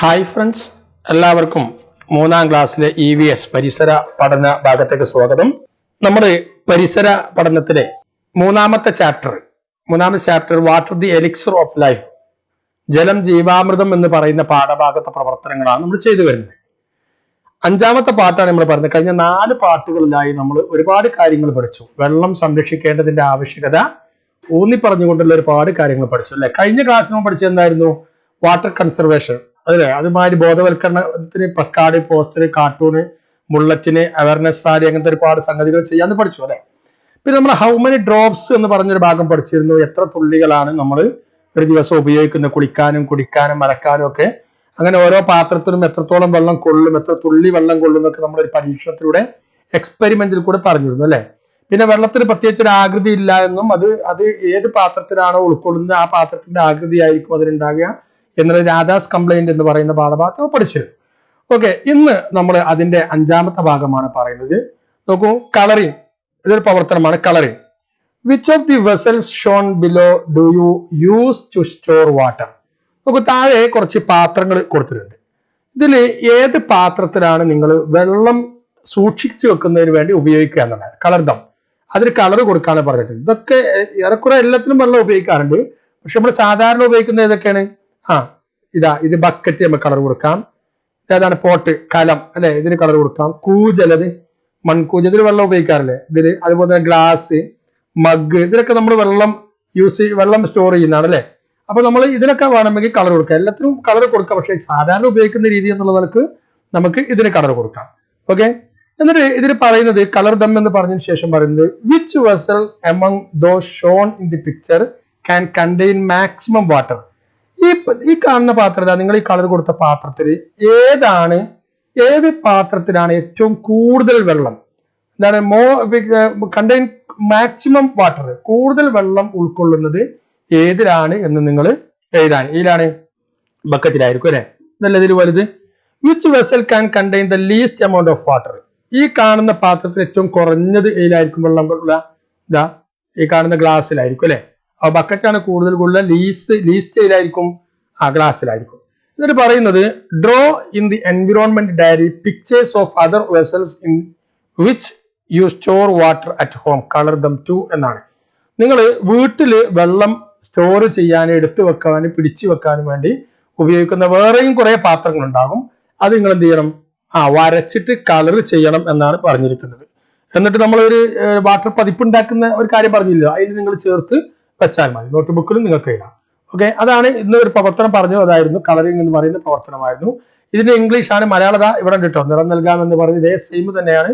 Hi friends, എല്ലാവർക്കും മൂന്നാം ക്ലാസ്സിലെ EVS പരിസര പഠന ഭാഗത്തേക്ക് സ്വാഗതം. നമ്മുടെ പരിസര പഠനത്തിലെ മൂന്നാമത്തെ chapter water the elixir of life, ജലം ജീവാമൃതം എന്ന് പറയുന്ന പാഠഭാഗത്തെ പ്രവർത്തനങ്ങളാണ് നമ്മൾ ചെയ്തു വരുന്നത്. അഞ്ചാമത്തെ പാട്ടാണ് നമ്മൾ പറയുന്നത്. കഴിഞ്ഞ 4 പാട്ടുകളിലായി നമ്മൾ ഒരുപാട് കാര്യങ്ങൾ പഠിച്ചു. വെള്ളം സംരക്ഷിക്കേണ്ടതിന്റെ ആവശ്യകത ഊന്നി പറഞ്ഞുകൊണ്ടുള്ള ഒരുപാട് കാര്യങ്ങൾ പഠിച്ചു അല്ലെ. കഴിഞ്ഞ ക്ലാസ്സിൽ നമ്മൾ പഠിച്ചത് എന്തായിരുന്നു? വാട്ടർ കൺസർവേഷൻ, അതല്ലേ. അതുമാതിരി ബോധവൽക്കരണത്തിന് placard, poster, cartoon, bulletin, awareness rally, അങ്ങനത്തെ ഒരുപാട് സംഗതികൾ ചെയ്യാന്ന് പഠിച്ചു അല്ലെ. പിന്നെ നമ്മൾ ഹൗ മെനി ഡ്രോപ്സ് എന്ന് പറഞ്ഞൊരു ഭാഗം പഠിച്ചിരുന്നു. എത്ര തുള്ളികളാണ് നമ്മൾ ഒരു ദിവസം ഉപയോഗിക്കുന്നത്, കുടിക്കാനും അലക്കാനും ഒക്കെ. അങ്ങനെ ഓരോ പാത്രത്തിനും എത്രത്തോളം വെള്ളം കൊള്ളും, എത്ര തുള്ളി വെള്ളം കൊള്ളും എന്നൊക്കെ നമ്മളൊരു പരീക്ഷണത്തിലൂടെ, എക്സ്പെരിമെന്റിൽ കൂടെ പറഞ്ഞിരുന്നു അല്ലെ. പിന്നെ വെള്ളത്തിന് പ്രത്യേകിച്ച് ഒരു ആകൃതി ഇല്ല എന്നും അത് ഏത് പാത്രത്തിലാണോ ഉൾക്കൊള്ളുന്നത് ആ പാത്രത്തിന്റെ ആകൃതി ആയിരിക്കും അതിലുണ്ടാകുക എന്നുള്ള രാധാസ് കംപ്ലൈന്റ് എന്ന് പറയുന്ന പാഠഭാഗത്ത് പഠിച്ചിരുന്നു. ഓക്കെ, ഇന്ന് നമ്മൾ അതിന്റെ 5ാമത്തെ ഭാഗമാണ് പറയുന്നത്. നോക്കൂ, കളറിങ്. ഇതൊരു പ്രവർത്തനമാണ്, colouring. Which of the vessels shown below do you use to store water? നോക്കൂ, താഴെ കുറച്ച് പാത്രങ്ങൾ കൊടുത്തിട്ടുണ്ട്. ഇതിൽ ഏത് പാത്രത്തിലാണ് നിങ്ങൾ വെള്ളം സൂക്ഷിച്ചു വെക്കുന്നതിന് വേണ്ടി ഉപയോഗിക്കുക എന്നുള്ളത്. കളർ ദം, അതിന് കളർ കൊടുക്കാണ് പറഞ്ഞിട്ടുണ്ട്. ഇതൊക്കെ ഏറെക്കുറെ എല്ലാത്തിനും വെള്ളം ഉപയോഗിക്കാറുണ്ട്. പക്ഷെ നമ്മൾ സാധാരണ ഉപയോഗിക്കുന്നത് ഏതൊക്കെയാണ്? ഇത് ബക്കറ്റ് നമുക്ക് കളർ കൊടുക്കാം. ഏതാണ്? പോട്ട്, കലം അല്ലെ, ഇതിന് കളർ കൊടുക്കാം. കൂജലത്, മൺകൂജ, ഇതിൽ വെള്ളം ഉപയോഗിക്കാറില്ലേ ഇതില്. അതുപോലെ തന്നെ ഗ്ലാസ്, മഗ്, ഇതിലൊക്കെ നമ്മൾ വെള്ളം സ്റ്റോർ ചെയ്യുന്നതാണ് അല്ലെ. അപ്പൊ നമ്മൾ ഇതിനൊക്കെ വേണമെങ്കിൽ കളർ കൊടുക്കാം. എല്ലാത്തിനും കളർ കൊടുക്കാം. പക്ഷെ സാധാരണ ഉപയോഗിക്കുന്ന രീതി എന്നുള്ള നിലക്ക് നമുക്ക് ഇതിന് കളർ കൊടുക്കാം. ഓക്കെ, എന്നിട്ട് ഇതിൽ പറയുന്നത് കളർ ദം എന്ന് പറഞ്ഞതിന് ശേഷം പറയുന്നത് which vessel among those shown in the picture can contain maximum water? ഈ കാണുന്ന പാത്രത്തിൽ, നിങ്ങൾ ഈ കളർ കൊടുത്ത പാത്രത്തിൽ ഏത് പാത്രത്തിലാണ് ഏറ്റവും കൂടുതൽ വെള്ളം, എന്താണ് കണ്ടെയ്ൻ മാക്സിമം വാട്ടർ, കൂടുതൽ വെള്ളം ഉൾക്കൊള്ളുന്നത് ഏതിലാണ് എന്ന് നിങ്ങൾ എഴുതാൻ. ഇതിലാണ് ബക്കറ്റിലായിരിക്കും അല്ലെ. ഇതല്ല ഇതിൽ വലുത്. Which vessel can contain the least amount of water? ഈ കാണുന്ന പാത്രത്തിൽ ഏറ്റവും കുറഞ്ഞത് ഏതിലായിരിക്കും വെള്ളം കൊള്ളുക? ഈ കാണുന്ന ഗ്ലാസ്സിലായിരിക്കും അല്ലെ. ആ ബക്കറ്റാണ് കൂടുതൽ കൊള്ളുക. ലീസ്റ്റ് ഏതിലായിരിക്കും? ഗ്ലാസ്സിലായിരിക്കും. എന്നിട്ട് പറയുന്നത് draw in the environment diary pictures of other vessels in which you store water at home, colour them too എന്നാണ്. നിങ്ങൾ വീട്ടില് വെള്ളം സ്റ്റോർ ചെയ്യാനും എടുത്തു വെക്കാനും പിടിച്ചു വെക്കാനും വേണ്ടി ഉപയോഗിക്കുന്ന വേറെയും കുറെ പാത്രങ്ങൾ ഉണ്ടാകും. അത് നിങ്ങൾ എന്ത് ചെയ്യണം? വരച്ചിട്ട് കളർ ചെയ്യണം എന്നാണ് പറഞ്ഞിരിക്കുന്നത്. എന്നിട്ട് നമ്മളൊരു വാട്ടർ പതിപ്പുണ്ടാക്കുന്ന ഒരു കാര്യം പറഞ്ഞില്ല, അതിൽ നിങ്ങൾ ചേർത്ത് വെച്ചാൽ മതി. നോട്ട് ബുക്കിലും നിങ്ങൾക്ക് എഴുതാം. ഓക്കെ, അതാണ് ഇന്ന് ഒരു പ്രവർത്തനം പറഞ്ഞു. അതായിരുന്നു കളറിംഗ് എന്ന് പറയുന്ന പ്രവർത്തനമായിരുന്നു. ഇതിന്റെ ഇംഗ്ലീഷാണ്. മലയാളത ഇവിടെ കിട്ടോ, നിറം നൽകാമെന്ന് പറഞ്ഞ് ഇതേ സെയിം തന്നെയാണ്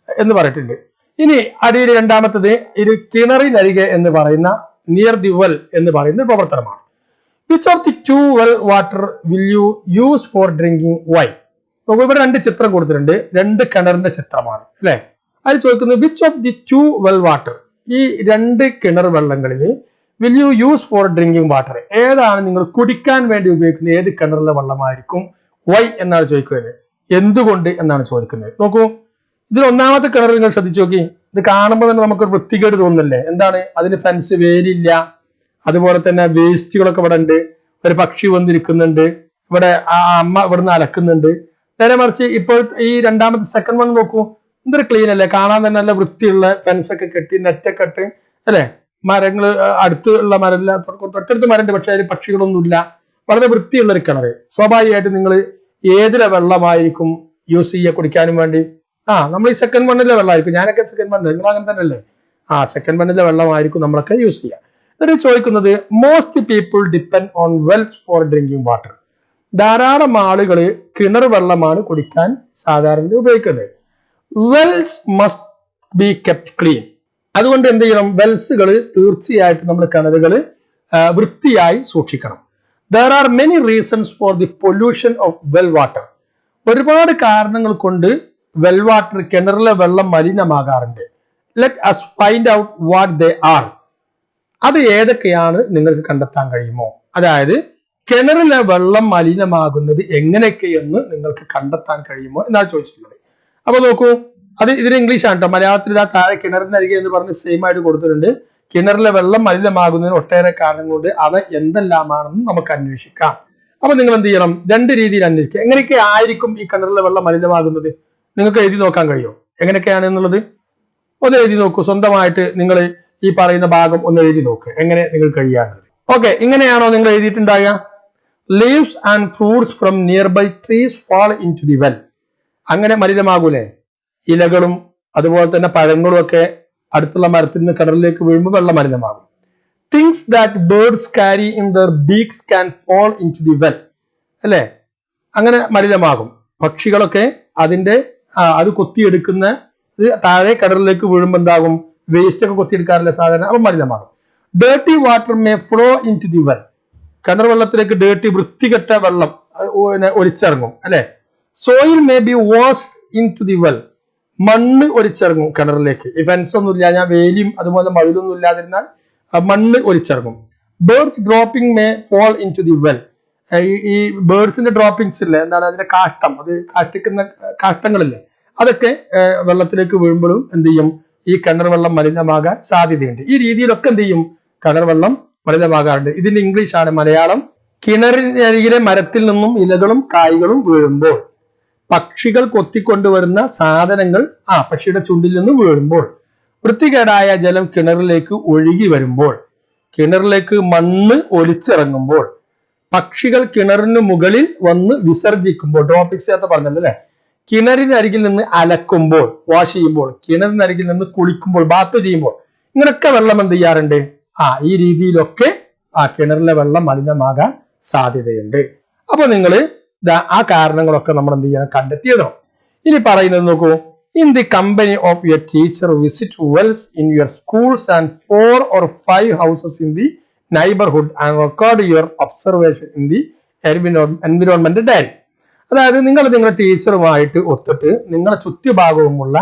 എന്ന് പറഞ്ഞിട്ടുണ്ട്. ഇനി അടിയിൽ രണ്ടാമത്തത് ഇത് കിണറിനരികെ എന്ന് പറയുന്ന നിയർ ദി വെൽ എന്ന് പറയുന്ന പ്രവർത്തനമാണ്. Which of the 2 well water will you use for drinking? Why? നോക്കൂ, ഇവിടെ 2 ചിത്രം കൊടുത്തിട്ടുണ്ട്. 2 കിണറിന്റെ ചിത്രമാണ് അല്ലെ. അത് ചോദിക്കുന്നത് which of the 2 well water, ഈ 2 കിണർ വെള്ളങ്ങളിൽ will you use for drinking water, ഏതാണ് നിങ്ങൾ കുടിക്കാൻ വേണ്ടി ഉപയോഗിക്കുന്നത്? ഏത് കിണറിലെ വെള്ളമായിരിക്കും? വൈ എന്നാണ് ചോദിക്കുന്നത്. എന്തുകൊണ്ട് എന്നാണ് ചോദിക്കുന്നത്. നോക്കൂ, ഇതിൽ 1ാമത്തെ കിണർ നിങ്ങൾ ശ്രദ്ധിച്ചു നോക്കി. ഇത് കാണുമ്പോൾ തന്നെ നമുക്കൊരു വൃത്തികേട് തോന്നുന്നില്ലേ? എന്താണ്? അതിന് ഫെൻസ്, വേലില്ല. അതുപോലെ തന്നെ വേസ്റ്റുകളൊക്കെ ഇവിടെ ഉണ്ട്. ഒരു പക്ഷി വന്നിരിക്കുന്നുണ്ട്. ഇവിടെ അമ്മ ഇവിടുന്ന് അലക്കുന്നുണ്ട്. നേരെ മറിച്ച് ഇപ്പോൾ ഈ 2ാമത്തെ സെക്കൻഡ് വൺ നോക്കൂ, എന്തൊരു ക്ലീൻ അല്ലേ. കാണാൻ തന്നെ നല്ല വൃത്തിയുള്ള ഫെൻസൊക്കെ കെട്ടി, നെറ്റൊക്കെ ഇട്ട് അല്ലെ. മരങ്ങൾ അടുത്തുള്ള മരമില്ല, തൊട്ടടുത്ത് മരമുണ്ട്, പക്ഷെ അതിൽ പക്ഷികളൊന്നുമില്ല. വളരെ വൃത്തിയുള്ള ഒരു കിണർ. സ്വാഭാവികമായിട്ട് നിങ്ങൾ ഏതിലെ വെള്ളമായിരിക്കും യൂസ് ചെയ്യുക കുടിക്കാനും വേണ്ടി? നമ്മൾ ഈ സെക്കൻഡ് വണ്ണിലെ വെള്ളമായിരിക്കും. ഞാനൊക്കെ സെക്കൻഡ് വണ്ണിൽ, നിങ്ങൾ അങ്ങനെ തന്നെ അല്ലേ? സെക്കൻഡ് വണ്ണിലെ വെള്ളമായിരിക്കും നമ്മളൊക്കെ യൂസ് ചെയ്യുക. എന്നിട്ട് ചോദിക്കുന്നത് most people depend on wells for drinking water. ധാരാളം ആളുകൾ കിണർ വെള്ളമാണ് കുടിക്കാൻ സാധാരണ ഉപയോഗിക്കുന്നത്. Wells must be kept clean. അതുകൊണ്ട് എന്ത് ചെയ്യണം? വെൽസുകൾ തീർച്ചയായിട്ടും നമ്മൾ കിണറുകൾ വൃത്തിയായി സൂക്ഷിക്കണം. There are many reasons for the pollution of well water. ഒരുപാട് കാരണങ്ങൾ കൊണ്ട് വെൽ വാട്ടർ, കിണറിലെ വെള്ളം മലിനമാകാറുണ്ട്. Let us find out what they are. അത് ഏതൊക്കെയാണ് നിങ്ങൾക്ക് കണ്ടെത്താൻ കഴിയുമോ? അതായത് കിണറിലെ വെള്ളം മലിനമാകുന്നത് എങ്ങനെയൊക്കെയെന്ന് നിങ്ങൾക്ക് കണ്ടെത്താൻ കഴിയുമോ എന്നാണ് ചോദിച്ചിട്ടുള്ളത്. അപ്പൊ നോക്കൂ, അത് ഇതിന് ഇംഗ്ലീഷാണ് കേട്ടോ. മലയാളത്തിൽ ഇതാ താഴെ കിണറിനരികെ എന്ന് പറഞ്ഞ് സെയിം ആയിട്ട് കൊടുത്തിട്ടുണ്ട്. കിണറിലെ വെള്ളം മലിനമാകുന്നതിന് ഒട്ടേറെ കാരണം കൊണ്ട് അവ എന്തെല്ലാമാണെന്ന് നമുക്ക് അന്വേഷിക്കാം. അപ്പൊ നിങ്ങൾ എന്ത് ചെയ്യണം? രണ്ട് രീതിയിൽ അന്വേഷിക്കുക. എങ്ങനെയൊക്കെ ആയിരിക്കും ഈ കിണറിലെ വെള്ളം മലിനമാകുന്നത്? നിങ്ങൾക്ക് എഴുതി നോക്കാൻ കഴിയുമോ എങ്ങനെയൊക്കെയാണ് എന്നുള്ളത്? ഒന്ന് എഴുതി നോക്കൂ. സ്വന്തമായിട്ട് നിങ്ങൾ ഈ പറയുന്ന ഭാഗം ഒന്ന് എഴുതി നോക്ക്, എങ്ങനെ നിങ്ങൾ കഴിയാറുള്ളത്. ഓക്കെ, ഇങ്ങനെയാണോ നിങ്ങൾ എഴുതിയിട്ടുണ്ടാകുക? Leaves and fruits from nearby trees fall in to the well. അങ്ങനെ മലിനമാകൂലേ? ഇലകളും അതുപോലെ തന്നെ പഴങ്ങളും ഒക്കെ അടുത്തുള്ള മരത്തിൽ നിന്ന് കിണറിലേക്ക് വീഴുമ്പോൾ വെള്ളം മലിനമാകും. Things that birds carry in their beaks can fall in to the well. അല്ലെ? അങ്ങനെ മലിനമാകും. പക്ഷികളൊക്കെ അതിന്റെ അത് കൊത്തിയെടുക്കുന്ന താഴെ കിണറിലേക്ക് വീഴുമ്പോൾ എന്താകും? വേസ്റ്റ് ഒക്കെ കൊത്തിയെടുക്കാറില്ല സാധാരണ, അപ്പൊ മലിനമാകും. Dirty water may flow in to the well. കിണർ വെള്ളത്തിലേക്ക് ഡേർട്ടി വൃത്തികെട്ട വെള്ളം ഒലിച്ചിറങ്ങും. അല്ലെ? Soil may be washed in to the well. മണ്ണ് ഒലിച്ചിറങ്ങും കിണറിലേക്ക്. ഈ ഫെൻസ് ഒന്നും ഇല്ല, ഞാൻ വേലിയും അതുപോലെ മതിലൊന്നും ഇല്ലാതിരുന്നാൽ മണ്ണ് ഒലിച്ചിറങ്ങും. Birds dropping may fall in to the well. ഈ ബേർഡ്സിന്റെ ഡ്രോപ്പിംഗ്സ് ഇല്ലേ, എന്താണ് അതിന്റെ കാഷ്ടം, അത് കാഷ്ടിക്കുന്ന കാഷ്ടങ്ങളില്ലേ, അതൊക്കെ വെള്ളത്തിലേക്ക് വീഴുമ്പോഴും എന്ത് ചെയ്യും? ഈ കിണർ വെള്ളം മലിനമാകാൻ സാധ്യതയുണ്ട്. ഈ രീതിയിലൊക്കെ എന്ത് ചെയ്യും? കിണർ വെള്ളം മലിനമാകാറുണ്ട്. ഇതിന്റെ ഇംഗ്ലീഷ് ആണ്. മലയാളം: കിണറിനരികിലെ മരത്തിൽ നിന്നും ഇലകളും കായ്കളും വീഴുമ്പോൾ, പക്ഷികൾ കൊത്തിക്കൊണ്ടുവരുന്ന സാധനങ്ങൾ പക്ഷിയുടെ ചുണ്ടിൽ നിന്ന് വീഴുമ്പോൾ, വൃത്തികേടായ ജലം കിണറിലേക്ക് ഒഴുകി വരുമ്പോൾ, കിണറിലേക്ക് മണ്ണ് ഒലിച്ചിറങ്ങുമ്പോൾ, പക്ഷികൾ കിണറിന് മുകളിൽ വന്ന് വിസർജിക്കുമ്പോൾ, ഡ്രോപ്പിക്സ് ചേർത്ത് പറഞ്ഞല്ലോ അല്ലെ? കിണറിനരികിൽ നിന്ന് അലക്കുമ്പോൾ, വാഷ് ചെയ്യുമ്പോൾ, കിണറിനരികിൽ നിന്ന് കുളിക്കുമ്പോൾ, ബാത്ത് ചെയ്യുമ്പോൾ, ഇങ്ങനെയൊക്കെ വെള്ളം എന്ത് ചെയ്യാറുണ്ട്? ഈ രീതിയിലൊക്കെ കിണറിലെ വെള്ളം മലിനമാകാൻ സാധ്യതയുണ്ട്. അപ്പൊ നിങ്ങൾ ആ കാരണങ്ങളൊക്കെ നമ്മൾ എന്ത് ചെയ്യണം? കണ്ടെത്തിയതാണ്. ഇനി പറയുന്നത് നോക്കൂ. In the company of your teacher visit Wells in your schools and 4 or 5 houses in the neighborhood and record your observation in the environment diary. അതായത് നിങ്ങൾ നിങ്ങളുടെ ടീച്ചറുമായിട്ട് ഒത്തിട്ട് നിങ്ങളുടെ ചുറ്റുഭാഗവുമുള്ള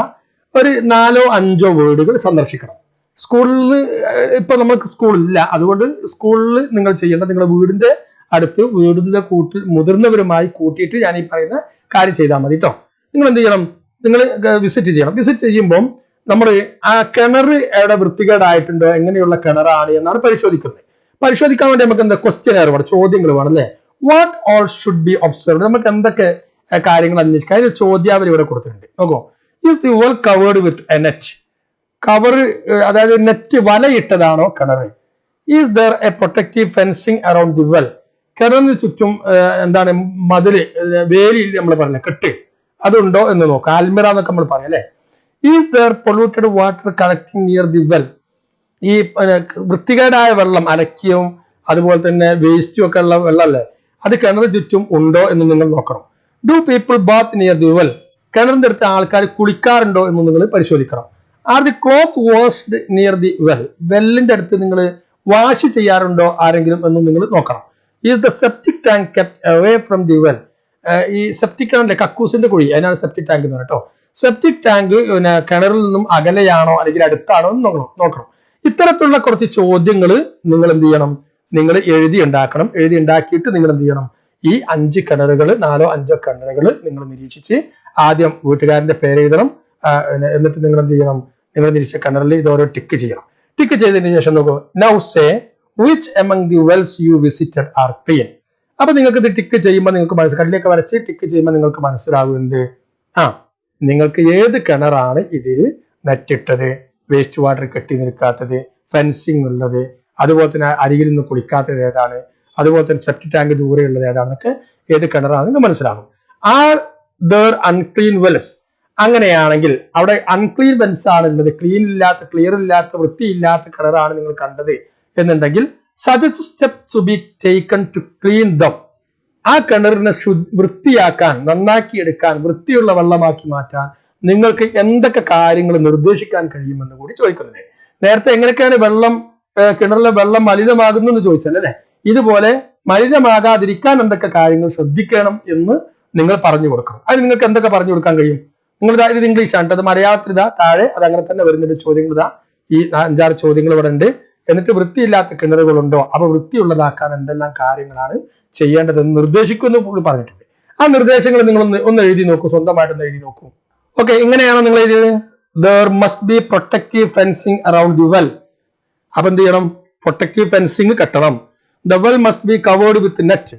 ഒരു 4-5 വീടുകൾ സന്ദർശിക്കണം. സ്കൂളിൽ ഇപ്പൊ നമുക്ക് സ്കൂളില്ല, അതുകൊണ്ട് സ്കൂളിൽ നിങ്ങൾ ചെയ്യേണ്ടത് നിങ്ങളുടെ വീടിന്റെ അടുത്ത് വീടിന്റെ കൂട്ടിൽ മുതിർന്നവരുമായി കൂട്ടിയിട്ട് ഞാൻ ഈ പറയുന്ന കാര്യം ചെയ്താൽ മതി കേട്ടോ. നിങ്ങൾ എന്ത് ചെയ്യണം? നിങ്ങൾ വിസിറ്റ് ചെയ്യണം. വിസിറ്റ് ചെയ്യുമ്പോൾ നമ്മൾ ആ കിണർ എവിടെ വൃത്തികേടായിട്ടുണ്ടോ, എങ്ങനെയുള്ള കിണറാണ് എന്നാണ് പരിശോധിക്കുന്നത്. പരിശോധിക്കാൻ വേണ്ടി നമുക്ക് എന്താ ക്വസ്റ്റ്യൻ വേണം, ചോദ്യങ്ങൾ വേണം അല്ലെ? What all should be observed. നമുക്ക് എന്തൊക്കെ കാര്യങ്ങൾ അന്വേഷിക്കാം? അതിന് ചോദ്യാവലി ഇവിടെ കൊടുത്തിട്ടുണ്ട്. നോക്കൂ. Is the well covered with a net. Cover അതായത് നെറ്റ് വലയിട്ടതാണോ കിണർ? Is there a protective fencing around the well. കിണറിന് ചുറ്റും എന്താണ് മതില്, വേലി നമ്മൾ പറഞ്ഞ കെട്ട്, അതുണ്ടോ എന്ന് നോക്കാം. ആൽമിറ എന്നൊക്കെ നമ്മൾ പറയാം അല്ലെ? Is there polluted water collecting near the well. ഈ വൃത്തികേടായ വെള്ളം, അലക്കിയവും അതുപോലെ തന്നെ വേസ്റ്റും ഒക്കെ ഉള്ള വെള്ളം അല്ലേ, അത് കിണറിന് ചുറ്റും ഉണ്ടോ എന്ന് നിങ്ങൾ നോക്കണം. Do people bath near the well. കിണറിന്റെ അടുത്ത് ആൾക്കാർ കുളിക്കാറുണ്ടോ എന്ന് നിങ്ങൾ പരിശോധിക്കണം. Are the cloth washed near the well. വെല്ലിന്റെ അടുത്ത് നിങ്ങൾ വാഷ് ചെയ്യാറുണ്ടോ ആരെങ്കിലും എന്ന് നിങ്ങൾ നോക്കണം. Is the septic tank kept away from the well. ഈ സെപ്റ്റിക് ടാങ്ക് കക്കൂസിന്റെ കുഴി, അതിനാണ് സെപ്റ്റിക് ടാങ്ക് എന്ന് കേട്ടോ. സെപ്റ്റിക് ടാങ്ക് കിണറിൽ നിന്നും അകലെയാണോ അല്ലെങ്കിൽ അടുത്താണോ എന്ന് നോക്കണം. ഇത്തരത്തിലുള്ള കുറച്ച് ചോദ്യങ്ങൾ നിങ്ങൾ എന്ത് ചെയ്യണം? നിങ്ങൾ എഴുതി ഉണ്ടാക്കണം. എഴുതി ഉണ്ടാക്കിയിട്ട് നിങ്ങൾ എന്ത് ചെയ്യണം? ഈ 5 കിണറുകൾ, 4-5 കിണറുകൾ നിങ്ങൾ നിരീക്ഷിച്ച് ആദ്യം വീട്ടുകാരന്റെ പേര് എഴുതണം. എന്നിട്ട് നിങ്ങൾ എന്ത് ചെയ്യണം? നിങ്ങൾ നിരീക്ഷിച്ച കിണറിൽ ഇതോരോ ടിക്ക് ചെയ്യണം. ടിക്ക് ചെയ്തതിന് ശേഷം നോക്കൂ. Now say which among the wells you visited are clean. അപ്പൊ നിങ്ങൾക്ക് ഇത് ടിക്ക് ചെയ്യുമ്പോൾ നിങ്ങൾക്ക് കല്ലിലേക്ക് വരച്ച് ടിക്ക് ചെയ്യുമ്പോൾ നിങ്ങൾക്ക് മനസ്സിലാവും എന്ത്? നിങ്ങൾക്ക് ഏത് കിണറാണ് ഇതിൽ നെറ്റിട്ടത്, വേസ്റ്റ് വാട്ടർ കെട്ടി നിൽക്കാത്തത്, ഫെൻസിങ് ഉള്ളത്, അതുപോലെ തന്നെ അരികിൽ നിന്ന് കുളിക്കാത്തത് ഏതാണ്, അതുപോലെ തന്നെ സെപ്റ്റിക് ടാങ്ക് ദൂരെയുള്ളത് ഏതാണെന്നൊക്കെ ഏത് കിണറാണെന്ന് മനസ്സിലാകും. Are there unclean Wells. അങ്ങനെയാണെങ്കിൽ അവിടെ അൺക്ലീൻ വെൽസ് ആണുള്ളത്, ക്ലിയർ ഇല്ലാത്ത വൃത്തിയില്ലാത്ത കിണറാണ് നിങ്ങൾ കണ്ടത് എന്നുണ്ടെങ്കിൽ suggest step to be taken to clean them. ആ കിണറിനെ വൃത്തിയാക്കാൻ, നന്നാക്കിയെടുക്കാൻ, വൃത്തിയുള്ള വെള്ളമാക്കി മാറ്റാൻ നിങ്ങൾക്ക് എന്തൊക്കെ കാര്യങ്ങൾ നിർദ്ദേശിക്കാൻ കഴിയുമെന്ന് കൂടി ചോദിക്കുന്നുണ്ട്. നേരത്തെ എങ്ങനെയൊക്കെയാണ് കിണറിലെ വെള്ളം മലിനമാകുന്നു ചോദിച്ചാൽ അല്ലെ, ഇതുപോലെ മലിനമാകാതിരിക്കാൻ എന്തൊക്കെ കാര്യങ്ങൾ ശ്രദ്ധിക്കണം എന്ന് നിങ്ങൾ പറഞ്ഞു കൊടുക്കണം. അതിന് നിങ്ങൾക്ക് എന്തൊക്കെ പറഞ്ഞു കൊടുക്കാൻ കഴിയും? നിങ്ങൾ ഇത് ഇംഗ്ലീഷാണ്, അത് മലയാളത്തിൽ ഇതാ താഴെ അത് അങ്ങനെ തന്നെ വരുന്നുണ്ട്. ചോദ്യങ്ങൾ ഇതാ ഈ 5-6 ചോദ്യങ്ങൾ ഇവിടെ ഉണ്ട്. എന്നിട്ട് വൃത്തിയില്ലാത്ത കിണറുകളുണ്ടോ, അപ്പൊ വൃത്തിയുള്ളതാക്കാൻ എന്തെല്ലാം കാര്യങ്ങളാണ് ചെയ്യേണ്ടതെന്ന് നിർദ്ദേശിക്കുമെന്ന് പറഞ്ഞിട്ടുണ്ട്. ആ നിർദ്ദേശങ്ങൾ നിങ്ങൾ ഒന്ന് എഴുതി നോക്കൂ, സ്വന്തമായിട്ടൊന്ന് എഴുതി നോക്കൂ. ഓക്കെ, ഇങ്ങനെയാണോ നിങ്ങൾ എഴുതിയത്? There must be protective fencing around the well. അപ്പൊ എന്ത് ചെയ്യണം? പ്രൊട്ടക്റ്റീവ് ഫെൻസിങ് കെട്ടണം. The well must be covered with net.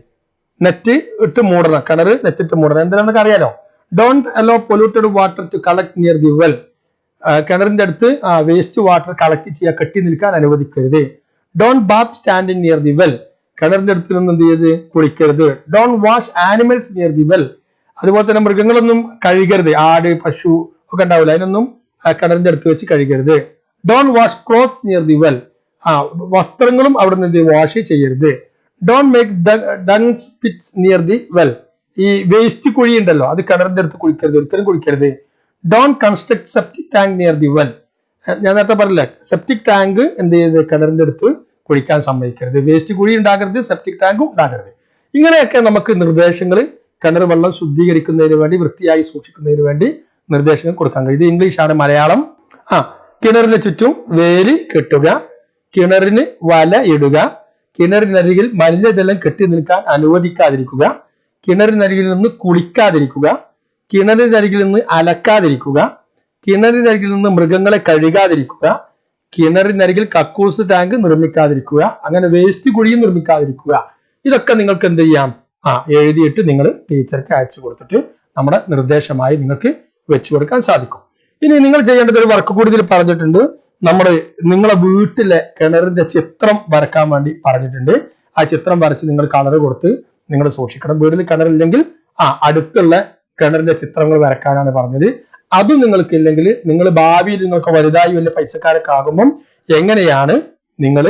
Net ഇട്ട് മൂടണം, കിണർ നെറ്റ് ഇട്ട് മൂടണം. എന്തിനാണെന്നൊക്കെ അറിയാലോ. Don't allow polluted water to collect near the well. കിണറിന്റെ അടുത്ത് വേസ്റ്റ് വാട്ടർ കളക്ട് ചെയ്യാൻ കെട്ടി നിൽക്കാൻ അനുവദിക്കരുത്. Don't bath standing near the well. കിണറിന്റെ അടുത്ത് നിന്ന് എന്ത് ചെയ്ത് കുളിക്കരുത്. Don't wash animals near the well. അതുപോലെ തന്നെ മൃഗങ്ങളൊന്നും കഴുകരുത്. ആട്, പശു ഒക്കെ ഉണ്ടാവില്ല, അതിനൊന്നും കിണറിന്റെ അടുത്ത് വെച്ച് കഴുകരുത്. Don't wash clothes near the well. വസ്ത്രങ്ങളും അവിടെ നിന്ന് വാഷ് ചെയ്യരുത്. Don't make dungs pits near the well. ഈ വേസ്റ്റ് കുഴി ഉണ്ടല്ലോ, അത് കിണറിന്റെ അടുത്ത് കുളിക്കരുത്, ഒരിക്കലും കുളിക്കരുത്. Don't construct septic tank near the well. ഞാൻ നേരത്തെ പറഞ്ഞില്ല, സെപ്റ്റിക് ടാങ്ക് എന്ത് ചെയ്ത് കിണറിന്റെ അടുത്ത് കുളിക്കാൻ സമ്മതിക്കരുത്. വേസ്റ്റ് കുഴി ഉണ്ടാകരുത്, സെപ്റ്റിക് ടാങ്കും ഉണ്ടാകരുത്. ഇങ്ങനെയൊക്കെ നമുക്ക് നിർദ്ദേശങ്ങൾ കിണർ വെള്ളം ശുദ്ധീകരിക്കുന്നതിന് വേണ്ടി, വൃത്തിയായി സൂക്ഷിക്കുന്നതിന് വേണ്ടി നിർദ്ദേശങ്ങൾ കൊടുക്കാൻ കഴിയും. ഇത് ഇംഗ്ലീഷാണ്. മലയാളം: കിണറിന് ചുറ്റും വേലി കെട്ടുക, കിണറിന് വല ഇടുക, കിണറിനരികിൽ മലിനജലം കെട്ടി നിൽക്കാൻ അനുവദിക്കാതിരിക്കുക, കിണറിനരികിൽ നിന്ന് കുളിക്കാതിരിക്കുക, കിണറിനരികിൽ നിന്ന് അലക്കാതിരിക്കുക, കിണറിനരികിൽ നിന്ന് മൃഗങ്ങളെ കഴുകാതിരിക്കുക, കിണറിനരികിൽ കക്കൂസ് ടാങ്ക് നിർമ്മിക്കാതിരിക്കുക, അങ്ങനെ വേസ്റ്റ് കുഴിയും നിർമ്മിക്കാതിരിക്കുക. ഇതൊക്കെ നിങ്ങൾക്ക് എന്ത് ചെയ്യാം? എഴുതിയിട്ട് നിങ്ങൾ ടീച്ചർക്ക് അയച്ചു കൊടുത്തിട്ട് നമ്മുടെ നിർദ്ദേശമായി നിങ്ങൾക്ക് വെച്ചു കൊടുക്കാൻ സാധിക്കും. ഇനി നിങ്ങൾ ചെയ്യേണ്ടത് ഒരു വർക്ക് കൂടി ഇതിൽ പറഞ്ഞിട്ടുണ്ട്. നിങ്ങളെ വീട്ടിലെ കിണറിന്റെ ചിത്രം വരക്കാൻ വേണ്ടി പറഞ്ഞിട്ടുണ്ട്. ആ ചിത്രം വരച്ച് നിങ്ങൾ കളർ കൊടുത്ത് നിങ്ങൾ സൂക്ഷിക്കണം. വീട്ടിൽ കിണറില്ലെങ്കിൽ അടുത്തുള്ള കിണറിന്റെ ചിത്രങ്ങൾ വരക്കാനാണ് പറഞ്ഞത്. അതും നിങ്ങൾക്കില്ലെങ്കിൽ നിങ്ങൾ ഭാവിയിൽ നിങ്ങൾക്ക് വലുതായി വലിയ പൈസക്കാരൊക്കെ ആകുമ്പം എങ്ങനെയാണ് നിങ്ങൾ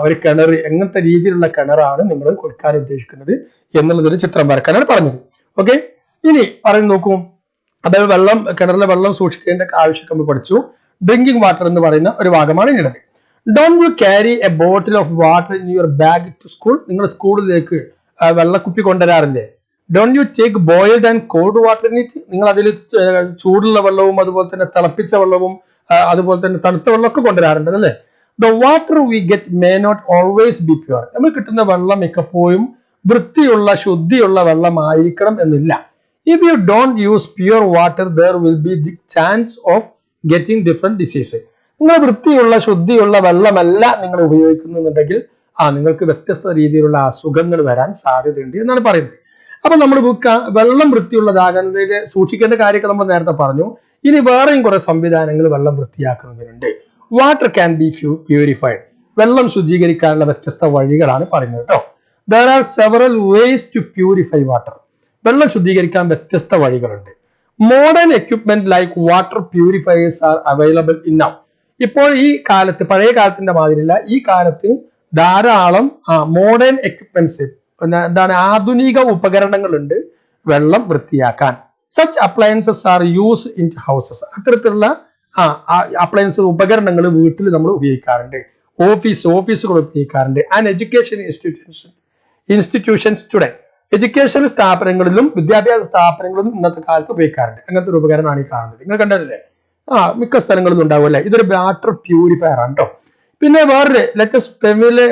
ഒരു കിണർ, എങ്ങനത്തെ രീതിയിലുള്ള കിണറാണ് നിങ്ങൾ കൊടുക്കാൻ ഉദ്ദേശിക്കുന്നത് എന്നുള്ളതൊരു ചിത്രം വരക്കാനാണ് പറഞ്ഞത്. ഓക്കെ, ഇനി പറഞ്ഞു നോക്കൂ. അതായത് കിണറിലെ വെള്ളം സൂക്ഷിക്കേണ്ട ആവശ്യം നമ്മൾ പഠിച്ചു. ഡ്രിങ്കിങ് വാട്ടർ എന്ന് പറയുന്ന ഒരു ഭാഗമാണ് ഇനിയുള്ളത്. Don't you carry a bottle of water in your bag to school. നിങ്ങൾ സ്കൂളിലേക്ക് വെള്ളക്കുപ്പി കൊണ്ടുവരാറില്ലേ? Don't you take boiled and cold water in it. നിങ്ങൾ അതിൽ ചൂടുള്ള വെള്ളവും അതുപോലെ തന്നെ തിളപ്പിച്ച വെള്ളവും അതുപോലെ തന്നെ തണുത്ത വെള്ളമൊക്കെ കൊണ്ടുവരാറുണ്ട് അല്ലേ? The water we get may not always be pure. നമുക്ക് കിട്ടുന്ന വെള്ളം മിക്കപ്പോഴും വൃത്തിയുള്ള ശുദ്ധിയുള്ള വെള്ളമായിരിക്കണം എന്നില്ല. If you don't use pure water there will be the chance of getting different disease. നിങ്ങൾ വൃത്തിയുള്ള ശുദ്ധിയുള്ള വെള്ളമല്ല നിങ്ങൾ ഉപയോഗിക്കുന്നുണ്ടെങ്കിൽ നിങ്ങൾക്ക് വ്യത്യസ്ത രീതിയിലുള്ള അസുഖങ്ങൾ വരാൻ സാധ്യതയുണ്ട് എന്നാണ് പറയുന്നത്. അപ്പൊ നമ്മൾ വെള്ളം വൃത്തിയുള്ളതാകുന്നതിന് സൂക്ഷിക്കേണ്ട കാര്യമൊക്കെ നമ്മൾ നേരത്തെ പറഞ്ഞു. ഇനി വേറെയും കുറെ സംവിധാനങ്ങൾ വെള്ളം വൃത്തിയാക്കുന്നതിനുണ്ട്. Water can be purified. വെള്ളം ശുചീകരിക്കാനുള്ള വ്യത്യസ്ത വഴികളാണ് പറയുന്നത് കേട്ടോ. There are several ways to purify water. വെള്ളം ശുദ്ധീകരിക്കാൻ വ്യത്യസ്ത വഴികളുണ്ട്. Modern equipment like water purifiers are available in now. ഇപ്പോൾ ഈ കാലത്ത്, പഴയ കാലത്തിന്റെ മാതിരില്ല, ഈ കാലത്ത് ധാരാളം മോഡേൺ എക്യുപ്മെന്റ്സ്, എന്താണ്, ആധുനിക ഉപകരണങ്ങളുണ്ട് വെള്ളം വൃത്തിയാക്കാൻ. Such appliances are use in houses. അത്തരത്തിലുള്ള അപ്ലയൻസ് ഉപകരണങ്ങൾ വീട്ടിൽ നമ്മൾ ഉപയോഗിക്കാറുണ്ട്. ഓഫീസുകൾ ഉപയോഗിക്കാറുണ്ട്. And education institutions today. Education സ്ഥാപനങ്ങളിലും വിദ്യാഭ്യാസ സ്ഥാപനങ്ങളിലും ഇന്നത്തെ കാലത്ത് ഉപയോഗിക്കാറുണ്ട്. അങ്ങനത്തെ ഒരു ഉപകരണമാണ് ഈ കാണുന്നത്. നിങ്ങൾ കണ്ടതല്ലേ? മിക്ക സ്ഥലങ്ങളിലും ഉണ്ടാവുമല്ലേ? ഇതൊരു വാട്ടർ പ്യൂരിഫയർ ആണ് കേട്ടോ. പിന്നെ വേറൊരു, let us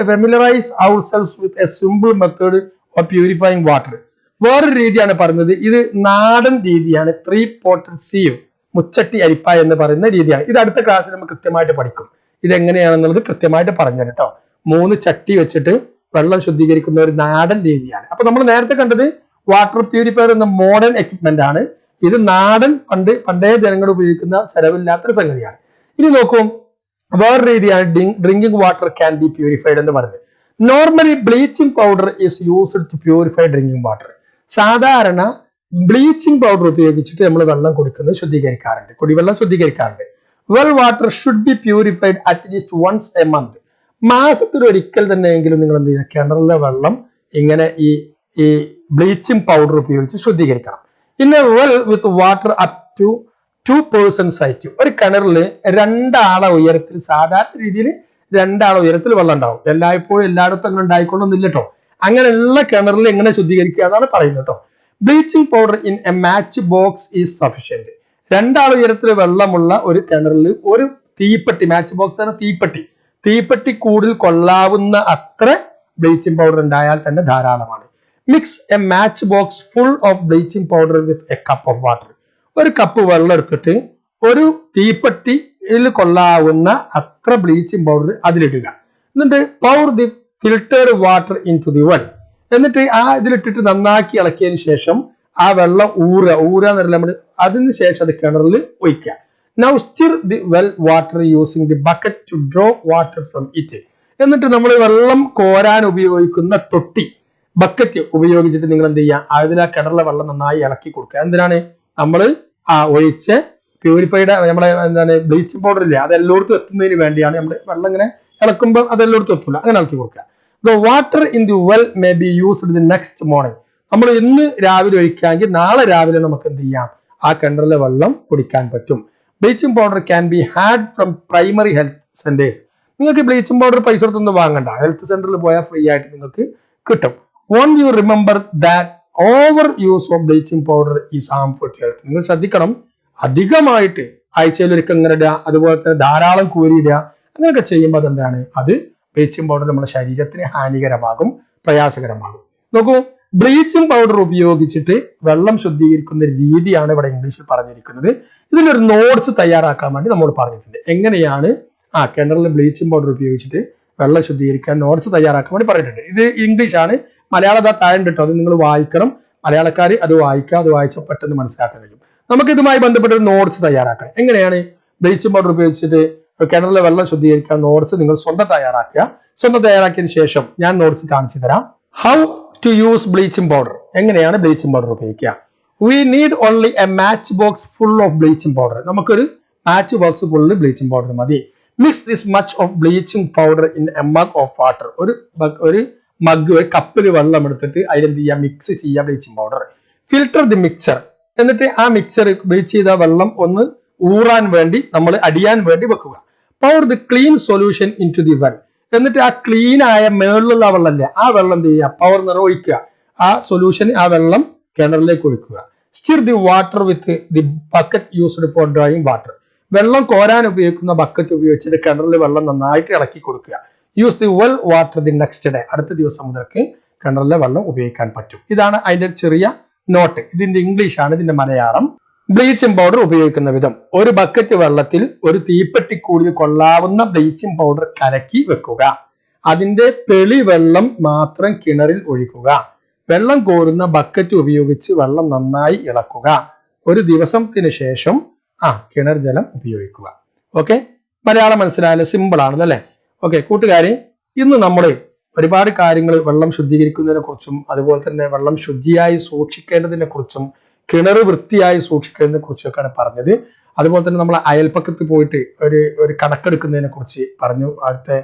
familiarize ourselves with a simple method of purifying water. വേറൊരു രീതിയാണ് പറഞ്ഞത്. ഇത് നാടൻ രീതിയാണ്. 3-potted sieve, മുച്ചട്ടി അരിപ്പ എന്ന് പറയുന്ന രീതിയാണ്. ഇത് അടുത്ത ക്ലാസ്സിൽ നമ്മൾ കൃത്യമായിട്ട് പഠിക്കും. ഇതെങ്ങനെയാണെന്നുള്ളത് കൃത്യമായിട്ട് പറഞ്ഞുതരാം കേട്ടോ. 3 ചട്ടി വെച്ചിട്ട് വെള്ളം ശുദ്ധീകരിക്കുന്ന ഒരു നാടൻ രീതിയാണ്. അപ്പൊ നമ്മൾ നേരത്തെ കണ്ടത് വാട്ടർ പ്യൂരിഫയർ എന്ന മോഡേൺ എക്യുപ്മെന്റ് ആണ്. ഇത് നാടൻ പണ്ടേ ജനങ്ങൾ ഉപയോഗിക്കുന്ന ചെലവില്ലാത്തൊരു സംഗതിയാണ്. ഇനി നോക്കൂ, വേറെ രീതിയാണ് drinking water can be purified എന്ന് പറയുന്നത്. Normally bleaching powder is used to purify drinking water. സാധാരണ ബ്ലീച്ചിങ് പൗഡർ ഉപയോഗിച്ചിട്ട് നമ്മൾ വെള്ളം ശുദ്ധീകരിക്കാറുണ്ട്, കുടിവെള്ളം ശുദ്ധീകരിക്കാറുണ്ട്. Well water should be purified at least once a month. മാസത്തിൽ ഒരിക്കൽ തന്നെയെങ്കിലും നിങ്ങൾ എന്ത് ചെയ്യുക? കിണറിലെ വെള്ളം ഇങ്ങനെ ഈ ബ്ലീച്ചിങ് പൗഡർ ഉപയോഗിച്ച് ശുദ്ധീകരിക്കണം. In well with water up to 2 persons height. ഒരു കിണറിൽ 2 ആളെ ഉയരത്തിൽ, സാധാരണ രീതിയിൽ 2 ആളെ ഉയരത്തിൽ വെള്ളം ഉണ്ടാവും. എല്ലായ്പ്പോഴും എല്ലായിടത്തും അങ്ങനെ ഉണ്ടായിക്കൊള്ളുന്നില്ല കേട്ടോ. അങ്ങനെയുള്ള കിണറിൽ എങ്ങനെ ശുദ്ധീകരിക്കുക എന്നാണ് പറയുന്നത് കേട്ടോ. Bleaching powder in A match box is sufficient. 2 ആൾ ഉയരത്തിൽ വെള്ളമുള്ള ഒരു കിണറിൽ ഒരു തീപ്പെട്ടി, മാച്ച് ബോക്സ് ആണ് തീപ്പെട്ടി കൂടുതൽ കൊള്ളാവുന്ന അത്ര ബ്ലീച്ചിങ് പൗഡർ ഉണ്ടായാൽ തന്നെ ധാരാളമാണ്. Mix a match box full of bleaching powder with a cup of water. ഒരു കപ്പ് വെള്ളം എടുത്തിട്ട് ഒരു തീപ്പെട്ടിയിൽ കൊള്ളാവുന്ന അത്ര ബ്ലീച്ചിങ് പൗഡർ അതിലിടുക. എന്നിട്ട് pour the filtered water in to the well. എന്നിട്ട് ആ ഇതിലിട്ടിട്ട് നന്നാക്കി ഇളക്കിയതിന് ശേഷം ആ വെള്ളം ഊറുക എന്നല്ല നമ്മൾ അതിന് ശേഷം അത് കിണറിൽ ഒഴിക്കുക. Now stir the well water using the bucket to draw water from it. എന്നിട്ട് നമ്മൾ വെള്ളം കോരാൻ ഉപയോഗിക്കുന്ന തൊട്ടി ബക്കറ്റ് ഉപയോഗിച്ചിട്ട് നിങ്ങൾ എന്ത് ചെയ്യുക, അതിൽ ആ കിണറിലെ വെള്ളം നന്നായി ഇളക്കി കൊടുക്കുക. എന്തിനാണ്? നമ്മൾ ഒഴിച്ച് പ്യൂരിഫൈഡ് നമ്മളെ എന്താണ് ബ്ലീച്ചിങ് പൗഡർ ഇല്ലേ, അത് എല്ലായിടത്തും എത്തുന്നതിന് വേണ്ടിയാണ് നമ്മൾ വെള്ളം ഇങ്ങനെ ഇളക്കുമ്പോൾ അത് എല്ലായിടത്തും എത്തില്ല, അങ്ങനെ ഇളക്കി കൊടുക്കുക. The water in the well may be used the next morning. നമ്മൾ ഇന്ന് രാവിലെ ഒഴിക്കുകയാണെങ്കിൽ നാളെ രാവിലെ നമുക്ക് എന്ത് ചെയ്യാം, ആ കിണറിലെ വെള്ളം കുടിക്കാൻ പറ്റും. Bleaching powder can be had from primary health centres. നിങ്ങൾക്ക് ബ്ലീച്ചിങ് പൗഡർ പൈസ കൊടുത്തൊന്നും വാങ്ങണ്ട, ഹെൽത്ത് സെന്ററിൽ പോയാൽ ഫ്രീ ആയിട്ട് നിങ്ങൾക്ക് കിട്ടും. Won't you remember that over use of bleaching powder is harmful to health. നിങ്ങൾ ശ്രദ്ധിക്കണം, അധികമായിട്ട് ആഴ്ചയിൽ ഒരിക്കൽ ഇങ്ങനെ ഇടുക, അതുപോലെ തന്നെ ധാരാളം കൂരിയിടുക, അങ്ങനെയൊക്കെ ചെയ്യുമ്പോൾ അതെന്താണ്, അത് ബ്ലീച്ചിങ് പൗഡർ നമ്മുടെ ശരീരത്തിന് ഹാനികരമാകും, പ്രയാസകരമാകും. നോക്കൂ, ബ്ലീച്ചിങ് പൗഡർ ഉപയോഗിച്ചിട്ട് വെള്ളം ശുദ്ധീകരിക്കുന്ന രീതിയാണ് ഇവിടെ ഇംഗ്ലീഷിൽ പറഞ്ഞിരിക്കുന്നത്. ഇതിനൊരു നോട്ട്സ് തയ്യാറാക്കാൻ വേണ്ടി നമ്മൾ പറഞ്ഞിട്ടുണ്ട്. എങ്ങനെയാണ് കിണറിൽ ബ്ലീച്ചിങ് പൗഡർ ഉപയോഗിച്ചിട്ട് വെള്ളം ശുദ്ധീകരിക്കാൻ നോട്ട്സ് തയ്യാറാക്കാൻ വേണ്ടി പറഞ്ഞിട്ടുണ്ട്. ഇത് ഇംഗ്ലീഷ് ആണ്, മലയാളം താഴെ കേട്ടോ, അത് നിങ്ങൾ വായിക്കണം. മലയാളക്കാർ അത് വായിക്കുക, അത് വായിച്ചാൽ പെട്ടെന്ന് മനസ്സിലാക്കാൻ കഴിയും. നമുക്ക് ഇതുമായി ബന്ധപ്പെട്ട ഒരു നോട്ട്സ് തയ്യാറാക്കണം. എങ്ങനെയാണ് ബ്ലീച്ചിങ് പൗഡർ ഉപയോഗിച്ചിട്ട് കിണറിലെ വെള്ളം ശുദ്ധീകരിക്കാൻ നോട്ട്സ് നിങ്ങൾ സ്വന്തം തയ്യാറാക്കുക. സ്വന്തം തയ്യാറാക്കിയതിനു ശേഷം ഞാൻ നോട്ട്സ് കാണിച്ചു തരാം. How to use bleaching powder, എങ്ങനെയാണ് ബ്ലീച്ചിങ് പൗഡർ ഉപയോഗിക്കുക. We need only a match box full of bleaching powder. നമുക്കൊരു match box full bleaching powder മതി. Mix this much of bleaching powder in a mug of water. ഒരു mug, ഒരു കപ്പിൽ വെള്ളം എടുത്തിട്ട് അതിലെന്ത് ചെയ്യുക, മിക്സ് ചെയ്യുക bleaching powder. Filter the mixer. എന്നിട്ട് ആ മിക്സർ ബ്ലീച്ച് ചെയ്ത വെള്ളം ഒന്ന് ഊറാൻ വേണ്ടി, നമ്മൾ അടിയാൻ വേണ്ടി വെക്കുക. Pour the clean solution in to the well. എന്നിട്ട് ആ ക്ലീൻ ആയ മേളിലുള്ള വെള്ളമല്ലേ, ആ വെള്ളം എന്ത് ചെയ്യുക, പവർ നിറവൊഴിക്കുക. ആ സൊല്യൂഷൻ, ആ വെള്ളം കിണറിലേക്ക് ഒഴിക്കുക. Stir the water with the bucket used for drawing water. വെള്ളം കോരാൻ ഉപയോഗിക്കുന്ന ബക്കറ്റ് ഉപയോഗിച്ചിട്ട് കിണറിൽ വെള്ളം നന്നായിട്ട് ഇളക്കി കൊടുക്കുക. Use the well water the next day. അടുത്ത ദിവസം മുതൽക്ക് കിണറിലെ വെള്ളം ഉപയോഗിക്കാൻ പറ്റും. ഇതാണ് അതിന്റെ ചെറിയ നോട്ട്. ഇതിന്റെ ഇംഗ്ലീഷ് ആണ്, ഇതിന്റെ മലയാളം. ബ്ലീച്ചിങ് പൗഡർ ഉപയോഗിക്കുന്ന വിധം: ഒരു ബക്കറ്റ് വെള്ളത്തിൽ ഒരു തീപ്പെട്ടി കൂടുതൽ കൊള്ളാവുന്ന ബ്ലീച്ചിങ് പൗഡർ കലക്കി വെക്കുക. അതിന്റെ തെളി വെള്ളം മാത്രം കിണറിൽ ഒഴിക്കുക. വെള്ളം കോരുന്ന ബക്കറ്റ് ഉപയോഗിച്ച് വെള്ളം നന്നായി ഇളക്കുക. ഒരു ദിവസത്തിന് ശേഷം കിണർ ജലം ഉപയോഗിക്കുക. ഓക്കെ, മലയാളം മനസ്സിലായാലും സിമ്പിൾ ആണല്ലോ അല്ലെ? ഓക്കെ കൂട്ടുകാരെ, ഇന്ന് നമ്മൾ ഒരുപാട് കാര്യങ്ങൾ വെള്ളം ശുദ്ധീകരിക്കുന്നതിനെ കുറിച്ചും അതുപോലെ തന്നെ വെള്ളം ശുചിയായി സൂക്ഷിക്കേണ്ടതിനെ കുറിച്ചും കിണർ വൃത്തിയായി സൂക്ഷിക്കുന്നതിനെ കുറിച്ചൊക്കെയാണ് പറഞ്ഞത്. അതുപോലെ തന്നെ നമ്മൾ അയൽപ്പക്കത്ത് പോയിട്ട് ഒരു കണക്കെടുക്കുന്നതിനെ കുറിച്ച് പറഞ്ഞു. അടുത്ത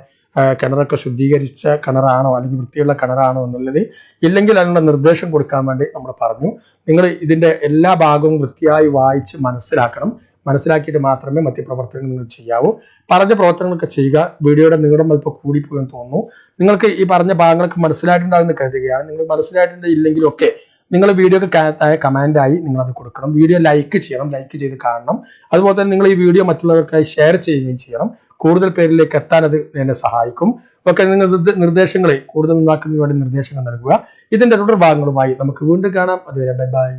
കിണറൊക്കെ ശുദ്ധീകരിച്ച കിണറാണോ അല്ലെങ്കിൽ വൃത്തിയുള്ള കിണറാണോ എന്നുള്ളത്, ഇല്ലെങ്കിൽ അതിനുള്ള നിർദ്ദേശം കൊടുക്കാൻ വേണ്ടി നമ്മൾ പറഞ്ഞു. നിങ്ങൾ ഇതിന്റെ എല്ലാ ഭാഗവും വൃത്തിയായി വായിച്ച് മനസ്സിലാക്കണം. മനസ്സിലാക്കിയിട്ട് മാത്രമേ മറ്റു പ്രവർത്തനങ്ങൾ നിങ്ങൾ ചെയ്യാവൂ. പറഞ്ഞ പ്രവർത്തനങ്ങളൊക്കെ ചെയ്യുക. വീഡിയോയുടെ നീളം അല്പം കൂടിപ്പോയെന്ന് തോന്നുന്നു. നിങ്ങൾക്ക് ഈ പറഞ്ഞ ഭാഗങ്ങളൊക്കെ മനസ്സിലായിട്ടുണ്ടാകുമെന്ന് കരുതുകയാണ്. നിങ്ങൾ മനസ്സിലായിട്ടുണ്ട് ഇല്ലെങ്കിലും ഒക്കെ നിങ്ങൾ വീഡിയോക്ക് താഴെ കമന്റായി നിങ്ങൾ അത് കൊടുക്കണം. വീഡിയോ ലൈക്ക് ചെയ്യണം, ലൈക്ക് ചെയ്ത് കാണണം. അതുപോലെ തന്നെ നിങ്ങൾ ഈ വീഡിയോ മറ്റുള്ളവർക്കായി ഷെയർ ചെയ്യുകയും ചെയ്യണം. കൂടുതൽ പേരിലേക്ക് എത്താൻ അത് എന്നെ സഹായിക്കും. ഒക്കെ നിങ്ങൾ നിർദ്ദേശങ്ങളെ കൂടുതൽ ഉണ്ടാക്കുന്നതിന് വേണ്ടി നിർദ്ദേശങ്ങൾ നൽകുക. ഇതിന്റെ തുടർ ഭാഗങ്ങളുമായി നമുക്ക് വീണ്ടും കാണാം. അതുവരെ ബൈ ബൈ.